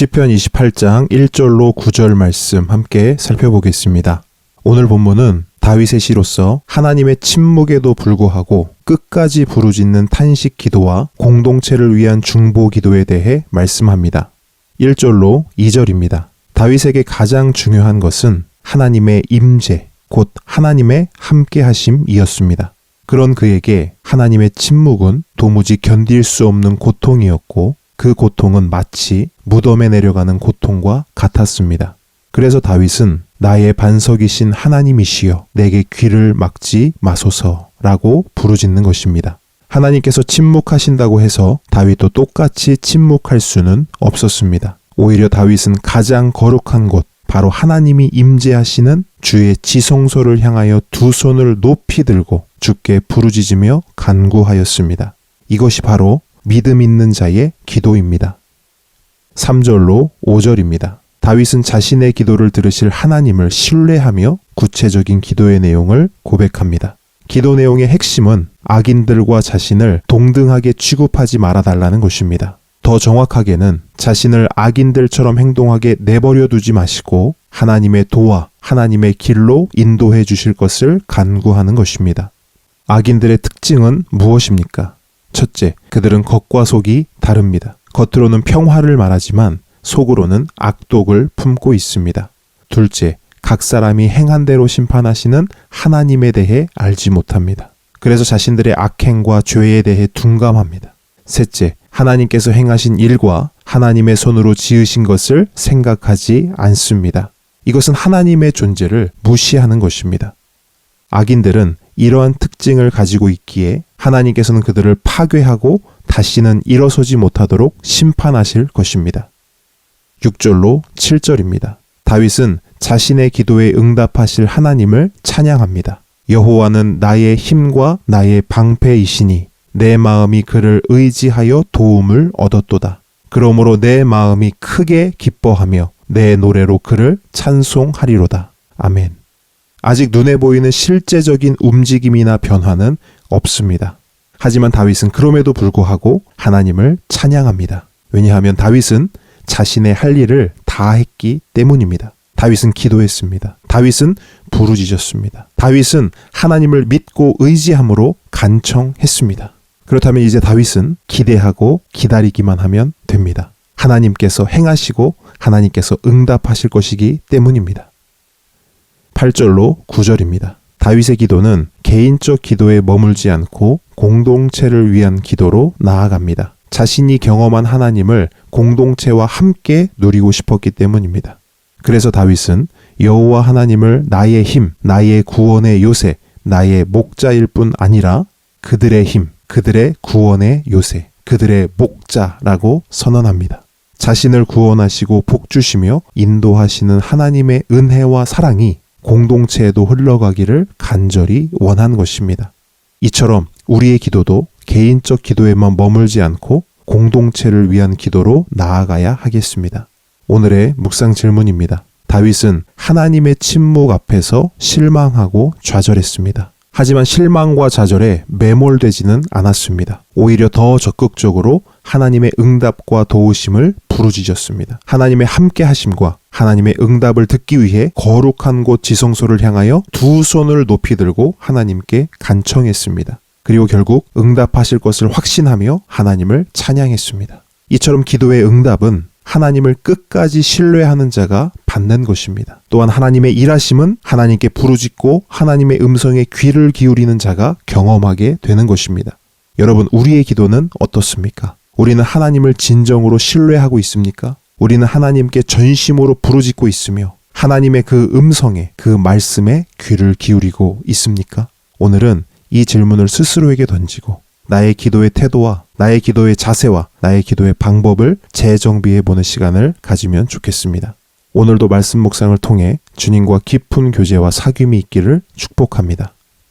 시편 28장 1절로 9절 말씀 함께 살펴보겠습니다. 오늘 본문은 다윗의 시로서 하나님의 침묵에도 불구하고 끝까지 부르짖는 탄식 기도와 공동체를 위한 중보 기도에 대해 말씀합니다. 1절로 2절입니다. 다윗에게 가장 중요한 것은 하나님의 임재, 곧 하나님의 함께하심이었습니다. 그런 그에게 하나님의 침묵은 도무지 견딜 수 없는 고통이었고 그 고통은 마치 무덤에 내려가는 고통과 같았습니다. 그래서 다윗은 나의 반석이신 하나님이시여 내게 귀를 막지 마소서라고 부르짖는 것입니다. 하나님께서 침묵하신다고 해서 다윗도 똑같이 침묵할 수는 없었습니다. 오히려 다윗은 가장 거룩한 곳, 바로 하나님이 임재하시는 주의 지성소를 향하여 두 손을 높이 들고 주께 부르짖으며 간구하였습니다. 이것이 바로 믿음 있는 자의 기도입니다. 3절로 5절입니다. 다윗은 자신의 기도를 들으실 하나님을 신뢰하며 구체적인 기도의 내용을 고백합니다. 기도 내용의 핵심은 악인들과 자신을 동등하게 취급하지 말아달라는 것입니다. 더 정확하게는 자신을 악인들처럼 행동하게 내버려 두지 마시고 하나님의 도와 하나님의 길로 인도해 주실 것을 간구하는 것입니다. 악인들의 특징은 무엇입니까? 첫째, 그들은 겉과 속이 다릅니다. 겉으로는 평화를 말하지만 속으로는 악독을 품고 있습니다. 둘째, 각 사람이 행한 대로 심판하시는 하나님에 대해 알지 못합니다. 그래서 자신들의 악행과 죄에 대해 둔감합니다. 셋째, 하나님께서 행하신 일과 하나님의 손으로 지으신 것을 생각하지 않습니다. 이것은 하나님의 존재를 무시하는 것입니다. 악인들은 이러한 특징을 가지고 있기에 하나님께서는 그들을 파괴하고 다시는 일어서지 못하도록 심판하실 것입니다. 6절로 7절입니다. 다윗은 자신의 기도에 응답하실 하나님을 찬양합니다. 여호와는 나의 힘과 나의 방패이시니 내 마음이 그를 의지하여 도움을 얻었도다. 그러므로 내 마음이 크게 기뻐하며 내 노래로 그를 찬송하리로다. 아멘. 아직 눈에 보이는 실제적인 움직임이나 변화는 없습니다. 하지만 다윗은 그럼에도 불구하고 하나님을 찬양합니다. 왜냐하면 다윗은 자신의 할 일을 다 했기 때문입니다. 다윗은 기도했습니다. 다윗은 부르짖었습니다. 다윗은 하나님을 믿고 의지함으로 간청했습니다. 그렇다면 이제 다윗은 기대하고 기다리기만 하면 됩니다. 하나님께서 행하시고 하나님께서 응답하실 것이기 때문입니다. 8절로 9절입니다. 다윗의 기도는 개인적 기도에 머물지 않고 공동체를 위한 기도로 나아갑니다. 자신이 경험한 하나님을 공동체와 함께 누리고 싶었기 때문입니다. 그래서 다윗은 여호와 하나님을 나의 힘, 나의 구원의 요새, 나의 목자일 뿐 아니라 그들의 힘, 그들의 구원의 요새, 그들의 목자라고 선언합니다. 자신을 구원하시고 복주시며 인도하시는 하나님의 은혜와 사랑이 공동체에도 흘러가기를 간절히 원한 것입니다. 이처럼 우리의 기도도 개인적 기도에만 머물지 않고 공동체를 위한 기도로 나아가야 하겠습니다. 오늘의 묵상 질문입니다. 다윗은 하나님의 침묵 앞에서 실망하고 좌절했습니다. 하지만 실망과 좌절에 매몰되지는 않았습니다. 오히려 더 적극적으로 하나님의 응답과 도우심을 부르짖었습니다. 하나님의 함께 하심과 하나님의 응답을 듣기 위해 거룩한 곳 지성소를 향하여 두 손을 높이 들고 하나님께 간청했습니다. 그리고 결국 응답하실 것을 확신하며 하나님을 찬양했습니다. 이처럼 기도의 응답은 하나님을 끝까지 신뢰하는 자가 받는 것입니다. 또한 하나님의 일하심은 하나님께 부르짖고 하나님의 음성에 귀를 기울이는 자가 경험하게 되는 것입니다. 여러분, 우리의 기도는 어떻습니까? 우리는 하나님을 진정으로 신뢰하고 있습니까? 우리는 하나님께 전심으로 부르짖고 있으며 하나님의 그 음성에, 그 말씀에 귀를 기울이고 있습니까? 오늘은 이 질문을 스스로에게 던지고 나의 기도의 태도와 나의 기도의 자세와 나의 기도의 방법을 재정비해보는 시간을 가지면 좋겠습니다. 오늘도 말씀 묵상을 통해 주님과 깊은 교제와 사귐이 있기를 축복합니다.